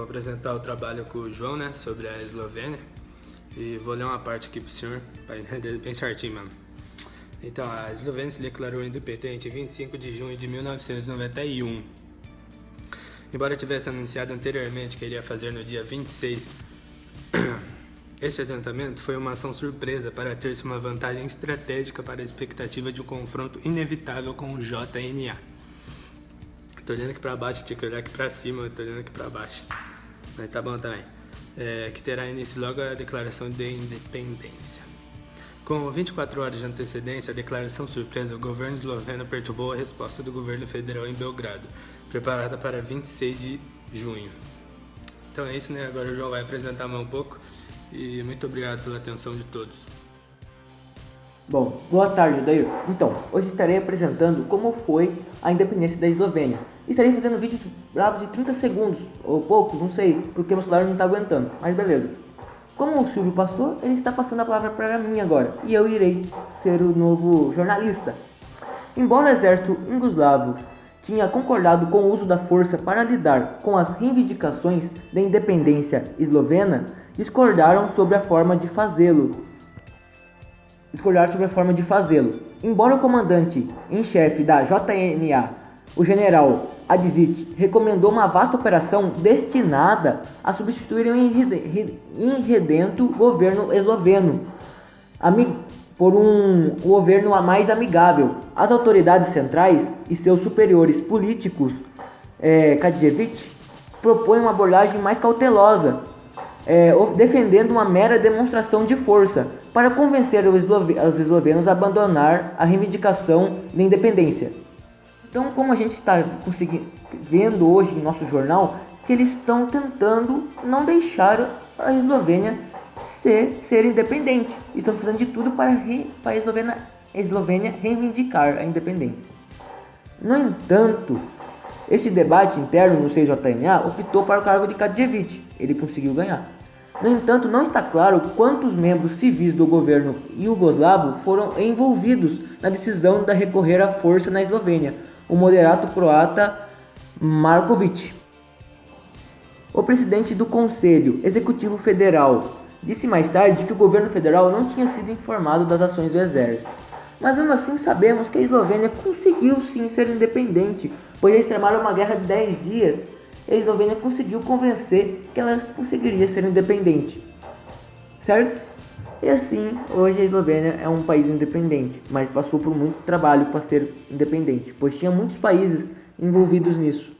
vou apresentar o trabalho com o João, né, sobre a Eslovênia. E vou ler uma parte aqui pro senhor, para entender bem certinho mesmo. Então, a Eslovênia se declarou independente em 25 de junho de 1991. Embora tivesse anunciado anteriormente que iria fazer no dia 26, este adiantamento foi uma ação surpresa para ter-se uma vantagem estratégica para a expectativa de um confronto inevitável com o JNA. Tô olhando aqui pra baixo, tinha que olhar aqui pra cima, tô olhando aqui pra baixo. Mas tá bom também. Que terá início logo a declaração de independência. Com 24 horas de antecedência à declaração surpresa, o governo esloveno perturbou a resposta do governo federal em Belgrado, preparada para 26 de junho. Então é isso, né? Agora o João vai apresentar mais um pouco. E muito obrigado pela atenção de todos. Bom, boa tarde, Dair. Então, hoje estarei apresentando como foi a independência da Eslovênia. Estarei fazendo vídeos bravos de 30 segundos, ou pouco, não sei, porque meu celular não está aguentando, mas beleza. Como o Silvio passou, ele está passando a palavra para mim agora, e eu irei ser o novo jornalista. Embora o exército iugoslavo tinha concordado com o uso da força para lidar com as reivindicações da independência eslovena, discordaram sobre a forma de fazê-lo. Embora o comandante em chefe da JNA, o general Adzic, recomendou uma vasta operação destinada a substituir o irredento governo esloveno por um governo mais amigável. As autoridades centrais e seus superiores políticos, Kadijevic, propõem uma abordagem mais cautelosa, defendendo uma mera demonstração de força para convencer os eslovenos a abandonar a reivindicação da independência. Então, como a gente está vendo hoje em nosso jornal, que eles estão tentando não deixar a Eslovênia ser independente. Estão fazendo de tudo para a Eslovênia reivindicar a independência. No entanto, esse debate interno no CJNA optou para o cargo de Kadijevic. Ele conseguiu ganhar. No entanto, não está claro quantos membros civis do governo iugoslavo foram envolvidos na decisão de recorrer à força na Eslovênia. O moderato croata Markovic, o presidente do Conselho Executivo Federal, disse mais tarde que o governo federal não tinha sido informado das ações do exército. Mas mesmo assim sabemos que a Eslovênia conseguiu sim ser independente, pois eles tramaram uma guerra de 10 dias e a Eslovênia conseguiu convencer que ela conseguiria ser independente, certo? E assim, hoje a Eslovênia é um país independente, mas passou por muito trabalho para ser independente, pois tinha muitos países envolvidos nisso.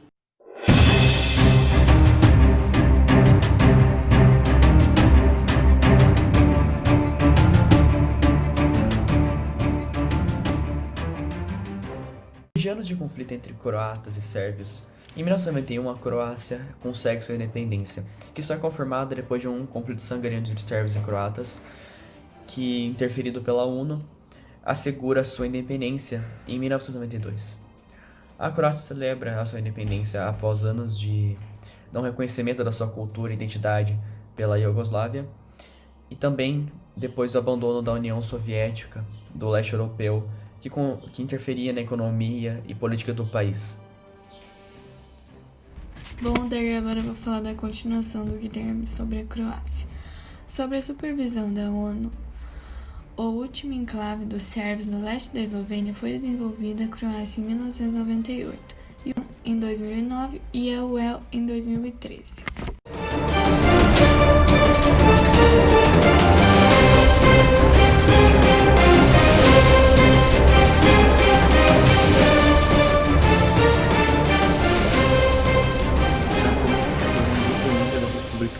Depois de anos de conflito entre croatas e sérvios, em 1991 a Croácia consegue sua independência, que só é confirmada depois de um conflito sangrento entre sérvios e croatas, que, interferido pela ONU, assegura sua independência em 1992. A Croácia celebra a sua independência após anos de não reconhecimento da sua cultura e identidade pela Iugoslávia, e também depois do abandono da União Soviética, do leste europeu, que interferia na economia e política do país. Bom, daí agora eu vou falar da continuação do Guilherme sobre a Croácia. Sobre a supervisão da ONU, o último enclave dos sérvios no leste da Eslovênia foi desenvolvida a Croácia em 1998, em 2009 e a UEL em 2013.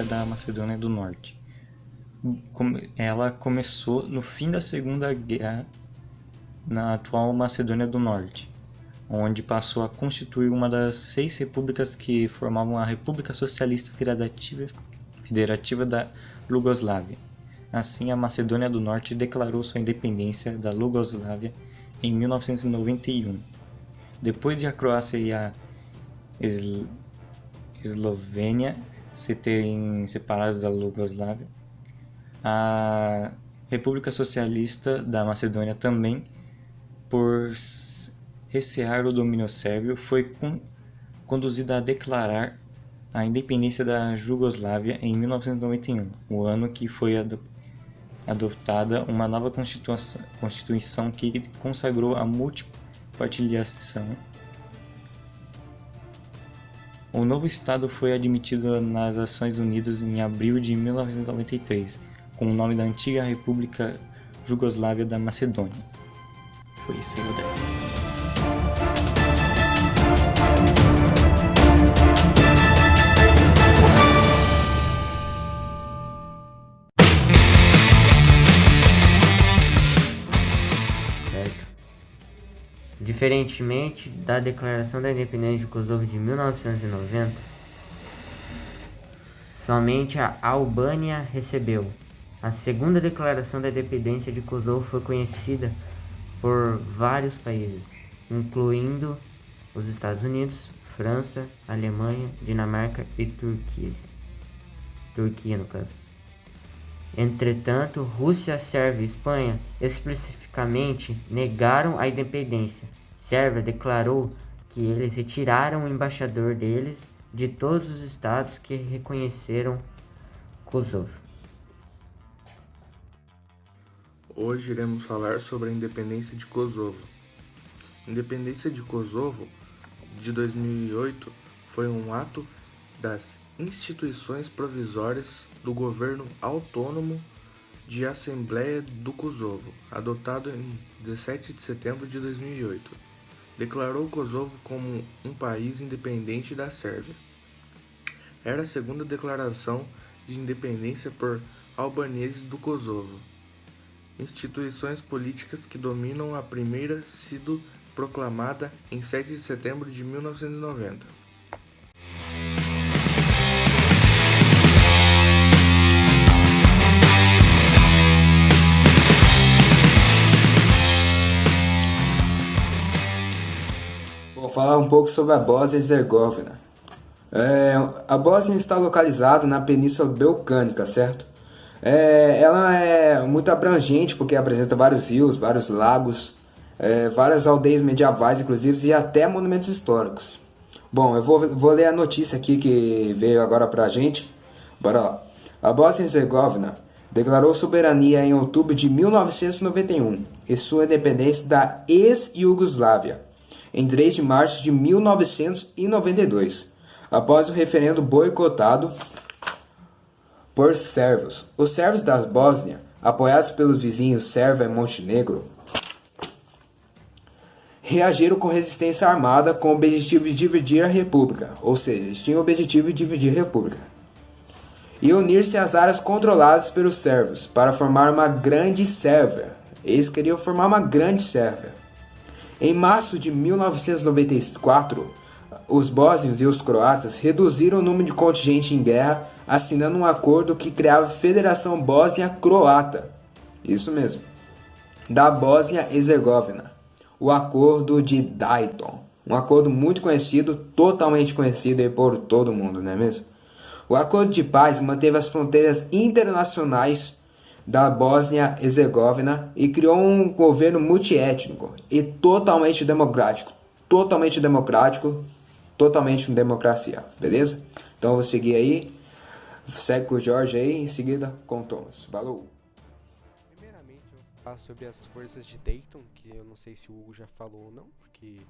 Da Macedônia do Norte. Ela começou no fim da Segunda Guerra na atual Macedônia do Norte, onde passou a constituir uma das 6 repúblicas que formavam a República Socialista Federativa da Iugoslávia. Assim, a Macedônia do Norte declarou sua independência da Iugoslávia em 1991. Depois de a Croácia e a Eslovênia se terem separados da Iugoslávia, a República Socialista da Macedônia também, por recear o domínio sérvio, foi conduzida a declarar a independência da Jugoslávia em 1991, o ano que foi adotada uma nova constituição que consagrou a multipartidação. O novo Estado foi admitido nas Nações Unidas em abril de 1993, com o nome da antiga República Jugoslávia da Macedônia. Foi isso aí, Rodrigo. Certo. Diferentemente da Declaração da Independência de Kosovo de 1990, somente a Albânia recebeu. A segunda Declaração da Independência de Kosovo foi conhecida por vários países, incluindo os Estados Unidos, França, Alemanha, Dinamarca e Turquia, no caso. Entretanto, Rússia, Sérvia e Espanha especificamente negaram a independência. Sérvia declarou que eles retiraram o embaixador deles de todos os estados que reconheceram Kosovo. Hoje iremos falar sobre a independência de Kosovo. A independência de Kosovo de 2008 foi um ato das instituições provisórias do governo autônomo de Assembleia do Kosovo, adotado em 17 de setembro de 2008. Declarou Kosovo como um país independente da Sérvia. Era a segunda declaração de independência por albaneses do Kosovo. Instituições políticas que dominam a primeira sido proclamada em 7 de setembro de 1990. Vou falar um pouco sobre a Bósnia e Herzegovina. A Bósnia está localizada na Península Balcânica, certo? Ela é muito abrangente porque apresenta vários rios, vários lagos, várias aldeias medievais, inclusive, e até monumentos históricos. Bom, eu vou ler a notícia aqui que veio agora pra gente. Bora lá. A Bósnia e Herzegovina declarou soberania em outubro de 1991 e sua independência da ex-Iugoslávia em 3 de março de 1992, após o referendo boicotado por sérvios. Os sérvios da Bósnia, apoiados pelos vizinhos Sérvia e Montenegro, reagiram com resistência armada com o objetivo de dividir a república, ou seja, eles tinham o objetivo de dividir a república, e unir-se às áreas controladas pelos sérvios para formar uma grande Sérvia. Eles queriam formar uma grande Sérvia. Em março de 1994, os bósnios e os croatas reduziram o número de contingente em guerra, assinando um acordo que criava a Federação Bósnia-Croata. Isso mesmo. Da Bósnia e Herzegovina. O Acordo de Dayton. Um acordo muito conhecido, totalmente conhecido aí por todo mundo, não é mesmo? O Acordo de Paz manteve as fronteiras internacionais da Bósnia e Herzegovina e criou um governo multiétnico e totalmente democrático. Totalmente democrático, totalmente com democracia, beleza? Então eu vou seguir aí, segue com o Jorge aí, em seguida com o Thomas. Falou! Primeiramente eu vou falar sobre as forças de Dayton, que eu não sei se o Hugo já falou ou não, porque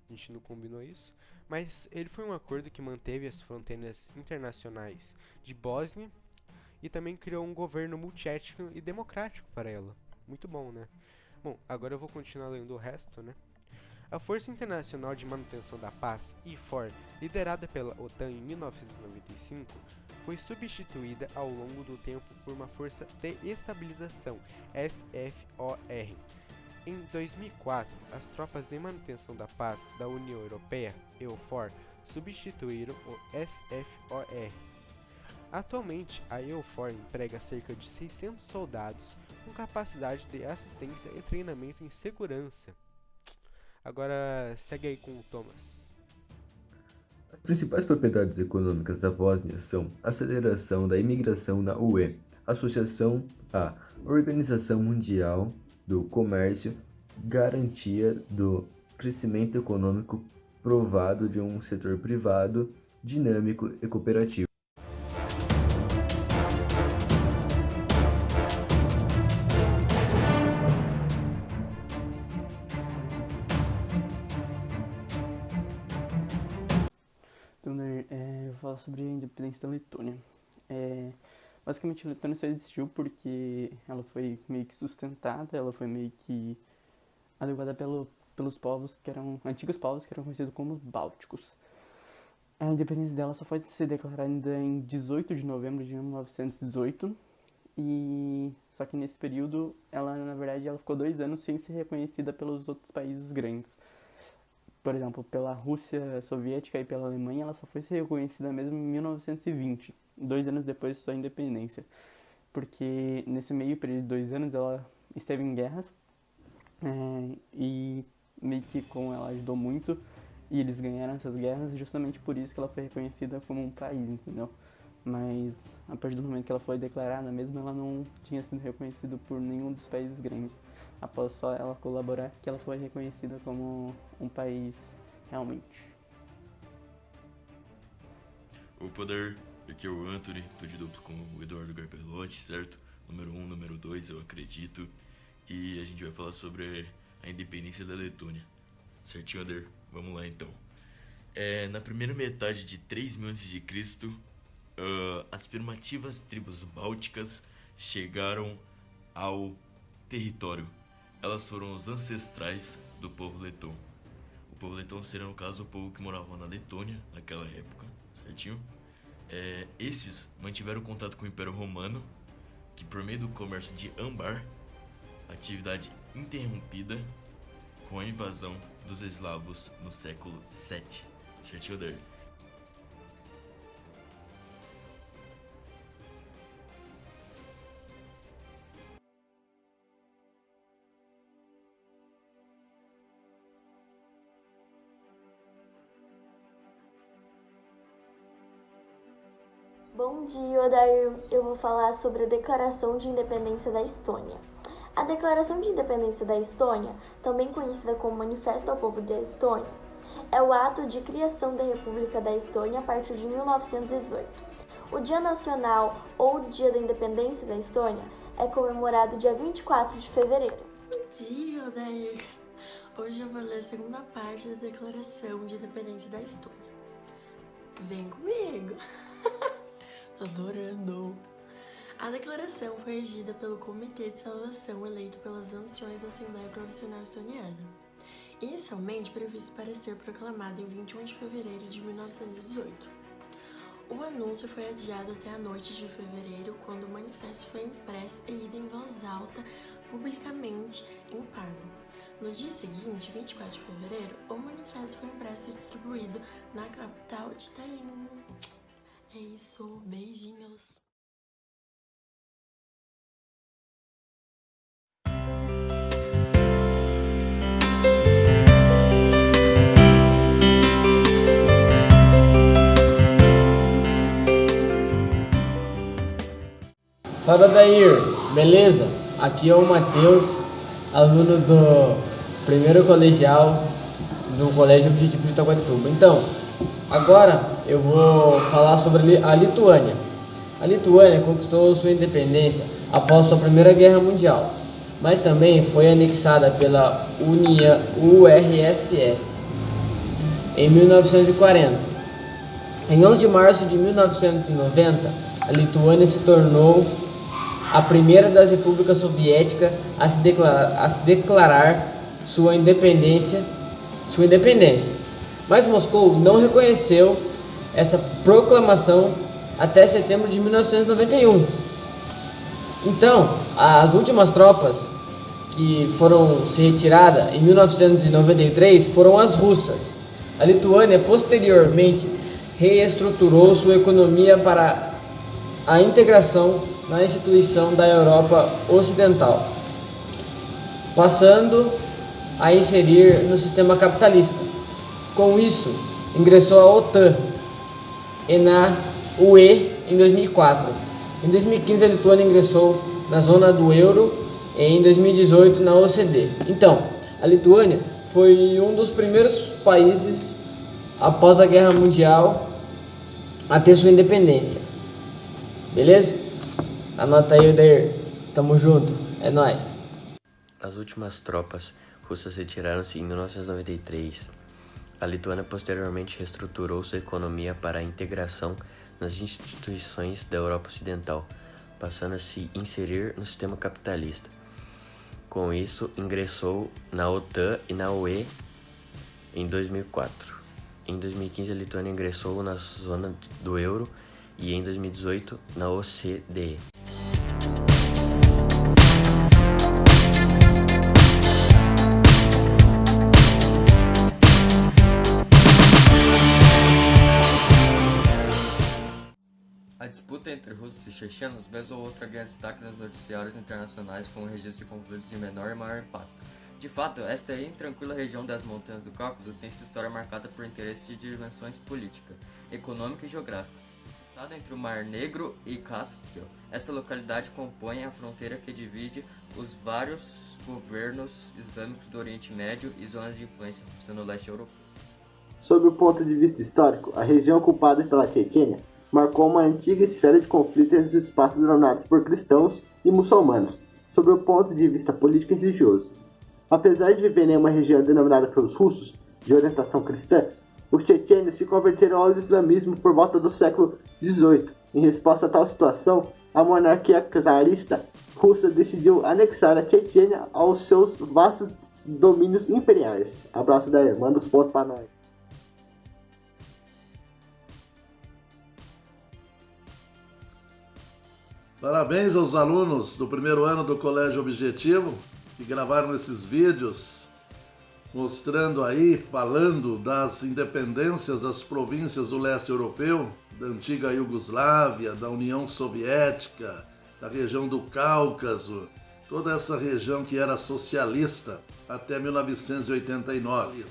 a gente não combinou isso. Mas ele foi um acordo que manteve as fronteiras internacionais de Bósnia e também criou um governo multiétnico e democrático para ela. Muito bom, né? Bom, agora eu vou continuar lendo o resto, né? A Força Internacional de Manutenção da Paz, IFOR, liderada pela OTAN em 1995, foi substituída ao longo do tempo por uma Força de Estabilização, SFOR. Em 2004, as Tropas de Manutenção da Paz da União Europeia, EUFOR, substituíram o SFOR. Atualmente, a EUFOR emprega cerca de 600 soldados com capacidade de assistência e treinamento em segurança. Agora, segue aí com o Thomas. As principais propriedades econômicas da Bósnia são a aceleração da imigração na UE, associação à Organização Mundial do Comércio, garantia do crescimento econômico provado de um setor privado dinâmico e cooperativo. Então, eu vou falar sobre a independência da Letônia. Basicamente, a Letônia só existiu porque ela foi meio que sustentada, ela foi meio que adequada pelos povos que eram antigos povos que eram conhecidos como bálticos. A independência dela só foi ser declarada em 18 de novembro de 1918 e só que nesse período ela, na verdade, ela ficou 2 anos sem ser reconhecida pelos outros países grandes. Por exemplo, pela Rússia Soviética e pela Alemanha, ela só foi ser reconhecida mesmo em 1920, 2 anos depois de sua independência. Porque nesse meio período de 2 anos ela esteve em guerras e meio que como ela ajudou muito e eles ganharam essas guerras, justamente por isso que ela foi reconhecida como um país, entendeu? Mas a partir do momento que ela foi declarada mesmo, ela não tinha sido reconhecida por nenhum dos países grandes. Após só ela colaborar, que ela foi reconhecida como um país realmente. O poder, aqui é o Anthony, tô de duplo com o Eduardo Garpelotti, certo? Número 1, número 2, eu acredito. E a gente vai falar sobre a independência da Letônia. Certinho, Ader? Vamos lá então. Na primeira metade de 3000 a.C., as primitivas tribos bálticas chegaram ao território. Elas foram os ancestrais do povo letão. O povo letão seria, no caso, o povo que morava na Letônia naquela época, certinho? Esses mantiveram contato com o Império Romano, que por meio do comércio de âmbar, atividade interrompida com a invasão dos eslavos no século VII, certinho,Der? Bom dia, Odair. Eu vou falar sobre a Declaração de Independência da Estônia. A Declaração de Independência da Estônia, também conhecida como Manifesto ao Povo da Estônia, é o ato de criação da República da Estônia a partir de 1918. O Dia Nacional ou Dia da Independência da Estônia é comemorado dia 24 de fevereiro. Bom dia, Odair. Hoje eu vou ler a segunda parte da Declaração de Independência da Estônia. Vem comigo! Tô adorando! A declaração foi regida pelo Comitê de Salvação eleito pelos anciões da Assembleia Provincial Estoniana. Inicialmente previsto para ser proclamado em 21 de fevereiro de 1918. O anúncio foi adiado até a noite de fevereiro, quando o manifesto foi impresso e lido em voz alta, publicamente, em Parma. No dia seguinte, 24 de fevereiro, o manifesto foi impresso e distribuído na capital de Tallinn. É isso, beijinhos! Fala, Dair, beleza? Aqui é o Matheus, aluno do primeiro colegial do Colégio Objetivo de Itaguaituba. Então, agora eu vou falar sobre a Lituânia. A Lituânia conquistou sua independência após sua Primeira Guerra Mundial, mas também foi anexada pela URSS em 1940. Em 11 de março de 1990, a Lituânia se tornou a primeira das repúblicas soviéticas a se declarar sua independência. Mas Moscou não reconheceu essa proclamação até setembro de 1991. Então, as últimas tropas que foram se retiradas em 1993 foram as russas. A Lituânia posteriormente reestruturou sua economia para a integração na instituição da Europa Ocidental, passando a inserir no sistema capitalista. Com isso, ingressou à OTAN e na UE em 2004. Em 2015, a Lituânia ingressou na zona do euro e em 2018 na OCDE. Então, a Lituânia foi um dos primeiros países após a Guerra Mundial a ter sua independência. Beleza? Anota aí, Odair. Tamo junto. É nóis. As últimas tropas russas retiraram-se em 1993. A Lituânia posteriormente reestruturou sua economia para a integração nas instituições da Europa Ocidental, passando a se inserir no sistema capitalista. Com isso, ingressou na OTAN e na UE em 2004. Em 2015, a Lituânia ingressou na zona do euro e em 2018 na OCDE. A disputa entre russos e chechenos vez ou outra ganha destaque nos noticiários internacionais com o registro de conflitos de menor e maior impacto. De fato, esta intranquila região das montanhas do Cáucaso tem sua história marcada por interesses de dimensões política, econômica e geográfica. Situada entre o Mar Negro e Cáspio, essa localidade compõe a fronteira que divide os vários governos islâmicos do Oriente Médio e zonas de influência russa no leste europeu. Sob o ponto de vista histórico, a região ocupada pela Chechênia marcou uma antiga esfera de conflito entre os espaços dominados por cristãos e muçulmanos, sob o ponto de vista político e religioso. Apesar de viver em uma região denominada pelos russos, de orientação cristã, os chechênios se converteram ao islamismo por volta do século XVIII. Em resposta a tal situação, a monarquia czarista russa decidiu anexar a Chechênia aos seus vastos domínios imperiais. Abraço da irmã dos pontos para nós. Parabéns aos alunos do primeiro ano do Colégio Objetivo que gravaram esses vídeos mostrando aí, falando das independências das províncias do leste europeu, da antiga Iugoslávia, da União Soviética, da região do Cáucaso, toda essa região que era socialista até 1989.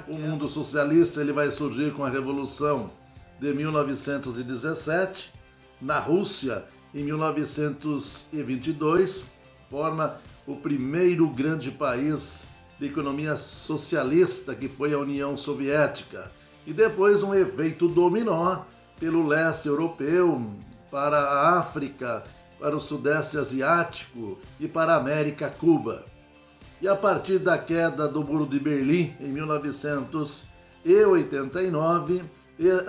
O mundo socialista ele vai surgir com a Revolução de 1917, na Rússia, em 1922, forma o primeiro grande país de economia socialista, que foi a União Soviética. E depois um efeito dominó pelo leste europeu, para a África, para o Sudeste Asiático e para a América, Cuba. E a partir da queda do Muro de Berlim, em 1989,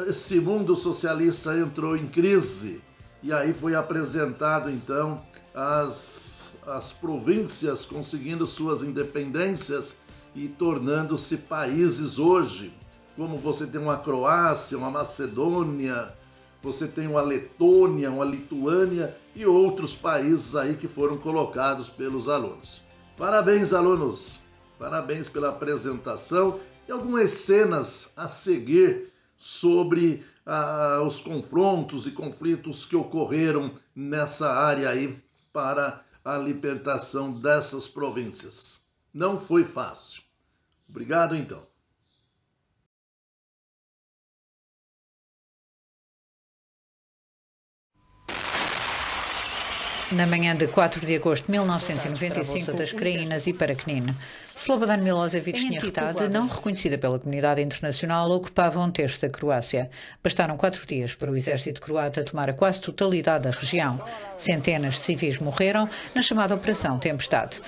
esse mundo socialista entrou em crise. E aí foi apresentado, então, as províncias conseguindo suas independências e tornando-se países hoje. Como você tem uma Croácia, uma Macedônia, você tem uma Letônia, uma Lituânia e outros países aí que foram colocados pelos alunos. Parabéns, alunos! Parabéns pela apresentação e algumas cenas a seguir sobre os confrontos e conflitos que ocorreram nessa área aí para a libertação dessas províncias. Não foi fácil. Obrigado, então. Na manhã de 4 de agosto de 1995, das Craínas e Paraquenina, Slobodan Milosevic tinha cidade não reconhecida pela comunidade internacional, ocupava um terço da Croácia. Bastaram 4 dias para o exército croata tomar a quase totalidade da região. Centenas de civis morreram na chamada Operação Tempestade.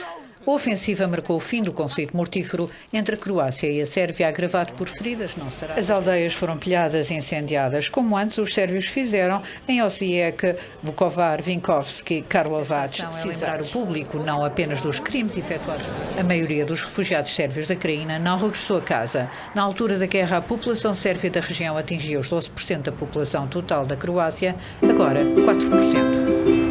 A ofensiva marcou o fim do conflito mortífero entre a Croácia e a Sérvia, agravado por feridas não saradas. As aldeias foram pilhadas e incendiadas, como antes os sérvios fizeram em Osijek, Vukovar, Vinkovci, Karlovac. É lembrar o público não apenas dos crimes efetuados. A maioria dos refugiados sérvios da Craína não regressou a casa. Na altura da guerra, a população sérvia da região atingia os 12% da população total da Croácia, agora 4%.